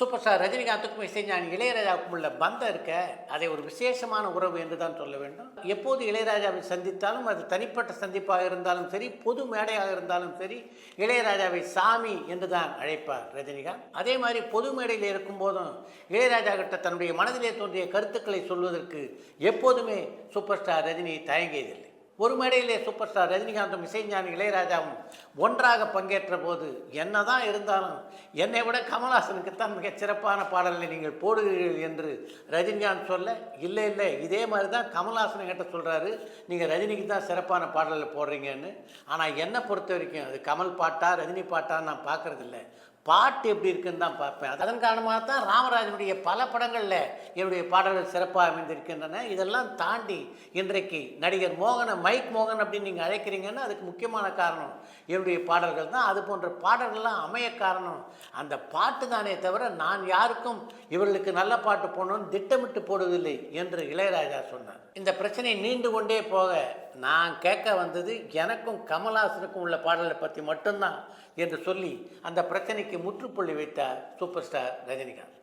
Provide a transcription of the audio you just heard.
Super star ரஜினிகாந்துக்கும் இசைஞானி இளையராஜாவுக்கும் உள்ள பந்தம் இருக்க, அதை ஒரு விசேஷமான உறவு என்று தான் சொல்ல வேண்டும். எப்போது இளையராஜாவை சந்தித்தாலும் அது தனிப்பட்ட சந்திப்பாக இருந்தாலும் சரி, பொது மேடையாக இருந்தாலும் சரி, இளையராஜாவை சாமி என்று தான் அழைப்பார் ரஜினிகாந்த். அதே மாதிரி பொது மேடையில் இருக்கும் போதும் இளையராஜா கிட்ட தன்னுடைய மனதிலே தோன்றிய கருத்துக்களை சொல்வதற்கு எப்போதுமே சூப்பர் ஸ்டார் ரஜினி தயங்கியதில்லை. ஒரு மேடையிலே சூப்பர் ஸ்டார் ரஜினிகாந்தும் இசைஞானி இளையராஜாவும் ஒன்றாக பங்கேற்ற போது, என்னதான் இருந்தாலும் என்னை விட கமல்ஹாசனுக்குத்தான் மிகச் சிறப்பான பாடல்களை நீங்கள் போடுகிறீர்கள் என்று ரஜினிகாந்த் சொல்ல, இல்லை இல்லை இதே மாதிரி தான் கமல்ஹாசன் கிட்ட சொல்கிறாரு, நீங்கள் ரஜினிக்கு தான் சிறப்பான பாடல்கள் போடுறீங்கன்னு. ஆனால் என்னை பொறுத்த வரைக்கும் அது கமல் பாட்டா ரஜினி பாட்டான்னு நான் பார்க்குறதில்ல, பாட்டு எப்படி இருக்குன்னு தான் பார்ப்பேன். அதன் காரணமாக தான் ராமராஜனுடைய பல படங்களில் என்னுடைய பாடல்கள் சிறப்பாக அமைந்திருக்கின்றன. இதெல்லாம் தாண்டி இன்றைக்கு நடிகர் மோகனை மைக் மோகன் அப்படின்னு நீங்கள் அழைக்கிறீங்கன்னா அதுக்கு முக்கியமான காரணம் என்னுடைய பாடல்கள் தான். அது போன்ற பாடல்கள்லாம் அமைய காரணம் அந்த பாட்டு தானே தவிர, நான் யாருக்கும் இவர்களுக்கு நல்ல பாட்டு போடணும்னு திட்டமிட்டு போடுவதில்லை என்று இளையராஜா சொன்னார். இந்த பிரச்சனை நீண்டு கொண்டே போக நான் கேட்க வந்தது எனக்கும் கமல்ஹாசனுக்கும் உள்ள பாடலை பற்றி மட்டும்தான் என்று சொல்லி அந்த பிரச்சனைக்கு முற்றுப்புள்ளி வைத்தார் சூப்பர் ஸ்டார் ரஜினிகாந்த்.